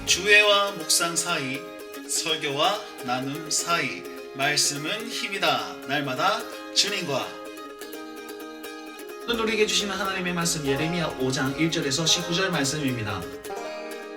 주회와 묵상 사이, 설교와 나눔 사이, 말씀은 힘이다. 날마다 주님과. 오늘 우리에게 주시는 하나님의 말씀 예레미야 5장 1절에서 19절 말씀입니다.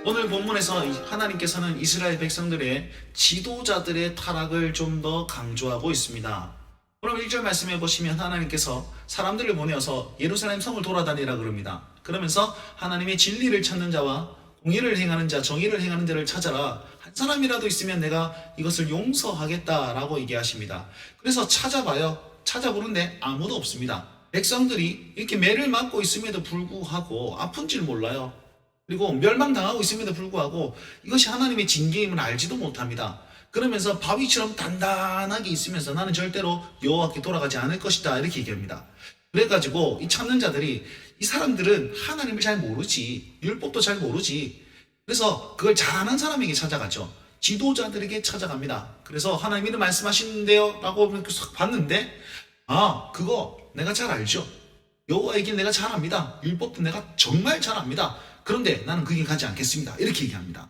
오늘 본문에서 하나님께서는 이스라엘 백성들의 지도자들의 타락을 좀 더 강조하고 있습니다. 그럼 1절 말씀해 보시면 하나님께서 사람들을 보내어서 예루살렘 성을 돌아다니라 그럽니다. 그러면서 하나님의 진리를 찾는 자와 공의를 행하는 자, 정의를 행하는 자를 찾아라. 한 사람이라도 있으면 내가 이것을 용서하겠다라고 얘기하십니다. 그래서 찾아봐요. 찾아보는데 아무도 없습니다. 백성들이 이렇게 매를 맞고 있음에도 불구하고 아픈 줄 몰라요. 그리고 멸망당하고 있음에도 불구하고 이것이 하나님의 징계임을 알지도 못합니다. 그러면서 바위처럼 단단하게 있으면서 나는 절대로 여호와께 돌아가지 않을 것이다 이렇게 얘기합니다. 그래가지고 이 찾는 자들이 이 사람들은 하나님을 잘 모르지, 율법도 잘 모르지. 그래서 그걸 잘하는 사람에게 찾아가죠. 지도자들에게 찾아갑니다. 그래서 하나님이 말씀하시는데요 라고 봤는데 그거 내가 잘 알죠. 여호와 얘기는 내가 잘 압니다. 율법도 내가 정말 잘 압니다. 그런데 나는 그게 가지 않겠습니다. 이렇게 얘기합니다.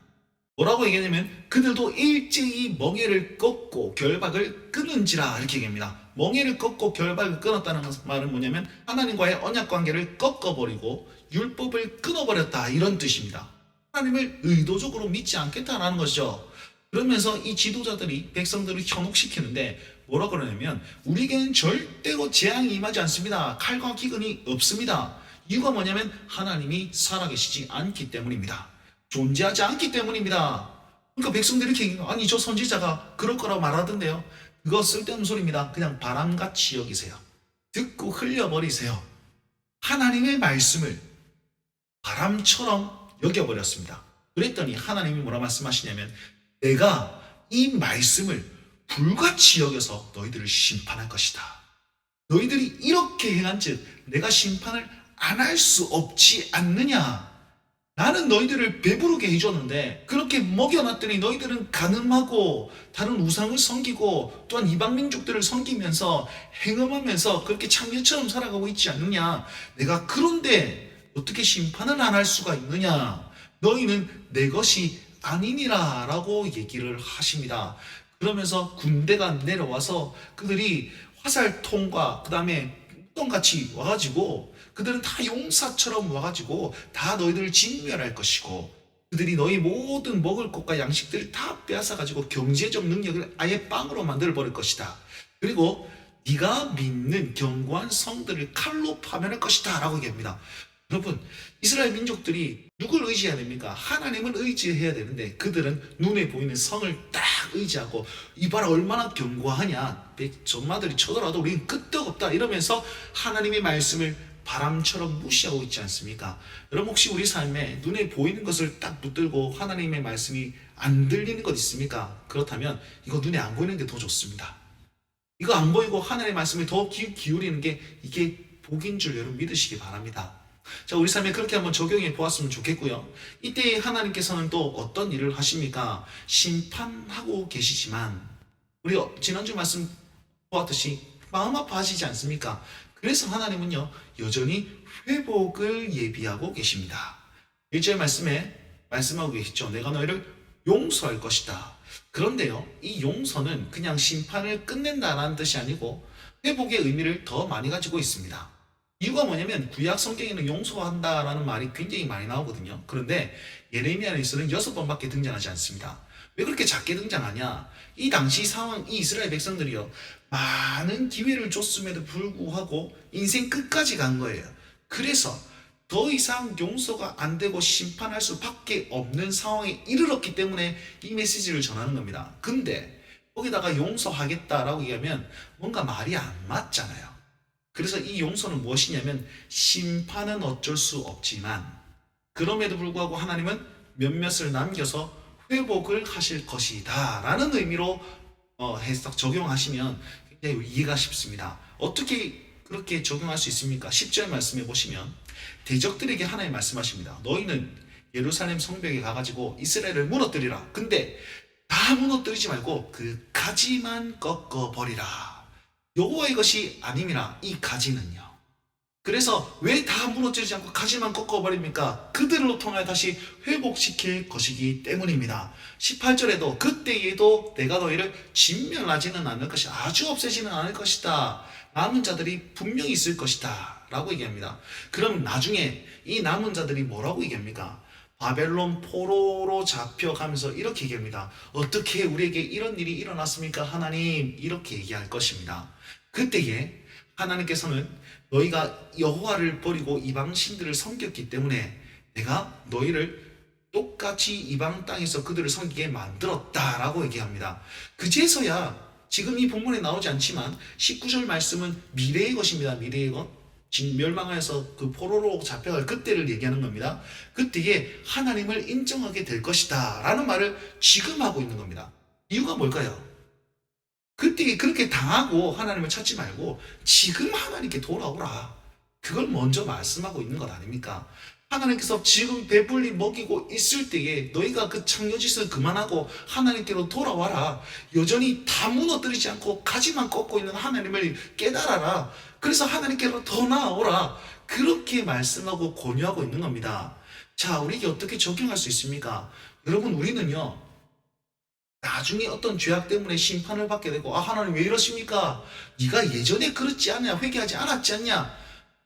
뭐라고 얘기하냐면 그들도 일제히 멍에를 꺾고 결박을 끊은지라 이렇게 얘기합니다. 멍에를 꺾고 결박을 끊었다는 말은 뭐냐면 하나님과의 언약 관계를 꺾어버리고 율법을 끊어버렸다 이런 뜻입니다. 하나님을 의도적으로 믿지 않겠다라는 것이죠. 그러면서 이 지도자들이 백성들을 현혹시키는데 뭐라 그러냐면 우리에게는 절대로 재앙이 임하지 않습니다. 칼과 기근이 없습니다. 이유가 뭐냐면 하나님이 살아계시지 않기 때문입니다. 존재하지 않기 때문입니다. 그러니까 백성들이 이렇게 얘기해요. 아니 저 선지자가 그럴 거라고 말하던데요. 그거 쓸데없는 소리입니다. 그냥 바람같이 여기세요. 듣고 흘려버리세요. 하나님의 말씀을 바람처럼 여겨버렸습니다. 그랬더니 하나님이 뭐라 말씀하시냐면 내가 이 말씀을 불같이 여겨서 너희들을 심판할 것이다. 너희들이 이렇게 행한즉 내가 심판을 안 할 수 없지 않느냐. 나는 너희들을 배부르게 해줬는데 그렇게 먹여놨더니 너희들은 간음하고 다른 우상을 섬기고 또한 이방 민족들을 섬기면서 행음하면서 그렇게 창녀처럼 살아가고 있지 않느냐. 내가 그런데 어떻게 심판을 안 할 수가 있느냐. 너희는 내 것이 아니니라 라고 얘기를 하십니다. 그러면서 군대가 내려와서 그들이 화살통과 그 다음에 무덤같이 와가지고 그들은 다 용사처럼 와가지고 다 너희들을 진멸할 것이고 그들이 너희 모든 먹을 것과 양식들을 다 빼앗아가지고 경제적 능력을 아예 빵으로 만들어 버릴 것이다. 그리고 네가 믿는 견고한 성들을 칼로 파멸할 것이다 라고 얘기합니다. 여러분, 이스라엘 민족들이 누굴 의지해야 됩니까? 하나님을 의지해야 되는데 그들은 눈에 보이는 성을 딱 의지하고 이봐라 얼마나 견고하냐. 전마들이 쳐들어도 우리는 끄떡없다 이러면서 하나님의 말씀을 바람처럼 무시하고 있지 않습니까? 여러분 혹시 우리 삶에 눈에 보이는 것을 딱 붙들고 하나님의 말씀이 안 들리는 것 있습니까? 그렇다면 이거 눈에 안 보이는 게 더 좋습니다. 이거 안 보이고 하나님의 말씀을 더 기울이는 게 이게 복인 줄 여러분 믿으시기 바랍니다. 자, 우리 삶에 그렇게 한번 적용해 보았으면 좋겠고요. 이때 하나님께서는 또 어떤 일을 하십니까? 심판하고 계시지만 우리 지난주 말씀 보았듯이 마음 아파하시지 않습니까? 그래서 하나님은요 여전히 회복을 예비하고 계십니다. 1절 말씀에 말씀하고 계시죠. 내가 너희를 용서할 것이다. 그런데요 이 용서는 그냥 심판을 끝낸다라는 뜻이 아니고 회복의 의미를 더 많이 가지고 있습니다. 이유가 뭐냐면 구약 성경에는 용서한다라는 말이 굉장히 많이 나오거든요. 그런데 예레미야에서는 6번밖에 등장하지 않습니다. 왜 그렇게 작게 등장하냐? 이 당시 상황, 이 이스라엘 백성들이요 많은 기회를 줬음에도 불구하고 인생 끝까지 간 거예요. 그래서 더 이상 용서가 안 되고 심판할 수밖에 없는 상황에 이르렀기 때문에 이 메시지를 전하는 겁니다. 근데 거기다가 용서하겠다라고 얘기하면 뭔가 말이 안 맞잖아요. 그래서 이 용서는 무엇이냐면 심판은 어쩔 수 없지만 그럼에도 불구하고 하나님은 몇몇을 남겨서 회복을 하실 것이다 라는 의미로 해석 적용하시면 굉장히 이해가 쉽습니다. 어떻게 그렇게 적용할 수 있습니까? 10절 말씀해 보시면 대적들에게 하나님 말씀하십니다. 너희는 예루살렘 성벽에 가가지고 이스라엘을 무너뜨리라. 근데 다 무너뜨리지 말고 그 가지만 꺾어버리라. 여호와의 것이 아님이라. 이 가지는요 그래서 왜 다 무너지지 않고 가지만 꺾어버립니까? 그들로 통하여 다시 회복시킬 것이기 때문입니다. 18절에도 그때에도 내가 너희를 진멸하지는 않을 것이다. 아주 없애지는 않을 것이다. 남은 자들이 분명히 있을 것이다. 라고 얘기합니다. 그럼 나중에 이 남은 자들이 뭐라고 얘기합니까? 바벨론 포로로 잡혀가면서 이렇게 얘기합니다. 어떻게 우리에게 이런 일이 일어났습니까? 하나님, 이렇게 얘기할 것입니다. 그때에 하나님께서는 너희가 여호와를 버리고 이방 신들을 섬겼기 때문에 내가 너희를 똑같이 이방 땅에서 그들을 섬기게 만들었다라고 얘기합니다. 그제서야 지금 이 본문에 나오지 않지만 19절 말씀은 미래의 것입니다. 미래의 것. 멸망하여서 그 포로로 잡혀갈 그때를 얘기하는 겁니다. 그때에 하나님을 인정하게 될 것이다 라는 말을 지금 하고 있는 겁니다. 이유가 뭘까요? 그때 그렇게 당하고 하나님을 찾지 말고 지금 하나님께 돌아오라. 그걸 먼저 말씀하고 있는 것 아닙니까? 하나님께서 지금 배불리 먹이고 있을 때에 너희가 그 창녀짓을 그만하고 하나님께로 돌아와라. 여전히 다 무너뜨리지 않고 가지만 꺾고 있는 하나님을 깨달아라. 그래서 하나님께로 더 나아오라. 그렇게 말씀하고 권유하고 있는 겁니다. 자, 우리에게 어떻게 적용할 수 있습니까? 여러분, 우리는요, 나중에 어떤 죄악 때문에 심판을 받게 되고, 아, 하나님 왜 이러십니까? 네가 예전에 그렇지 않냐? 회개하지 않았지 않냐?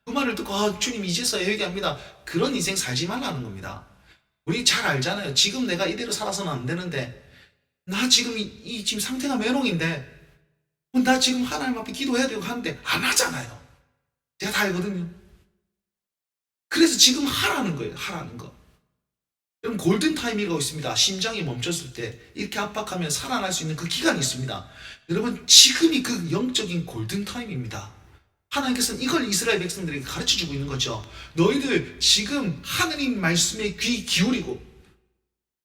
그 말을 듣고, 아, 주님 이제서야 회개합니다. 그런 인생 살지 말라는 겁니다. 우리 잘 알잖아요. 지금 내가 이대로 살아서는 안 되는데, 나 지금 지금 상태가 메롱인데, 나 지금 하나님 앞에 기도해야 되고 하는데 안 하잖아요. 제가 다 알거든요. 그래서 지금 하라는 거예요. 하라는 거. 여러분, 골든타임이라고 있습니다. 심장이 멈췄을 때 이렇게 압박하면 살아날 수 있는 그 기간이 있습니다. 여러분, 지금이 그 영적인 골든타임입니다. 하나님께서는 이걸 이스라엘 백성들에게 가르쳐주고 있는 거죠. 너희들 지금 하나님 말씀에 귀 기울이고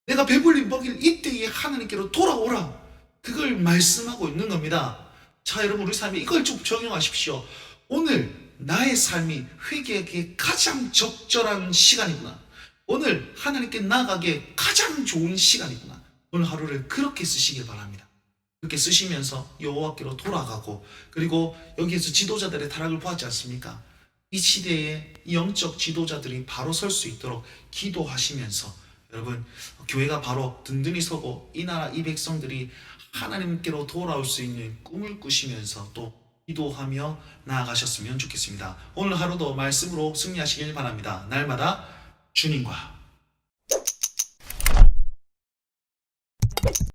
내가 배불리 먹일 이때에 하나님께로 돌아오라. 그걸 말씀하고 있는 겁니다. 자, 여러분, 우리 삶에 이걸 좀 적용하십시오. 오늘 나의 삶이 회개하기에 가장 적절한 시간이구나. 오늘 하나님께 나아가기에 가장 좋은 시간이구나. 오늘 하루를 그렇게 쓰시길 바랍니다. 그렇게 쓰시면서 여호와께로 돌아가고, 그리고 여기에서 지도자들의 타락을 보았지 않습니까? 이 시대에 영적 지도자들이 바로 설 수 있도록 기도하시면서 여러분, 교회가 바로 든든히 서고 이 나라 이 백성들이 하나님께로 돌아올 수 있는 꿈을 꾸시면서 또 기도하며 나아가셨으면 좋겠습니다. 오늘 하루도 말씀으로 승리하시길 바랍니다. 날마다 주님과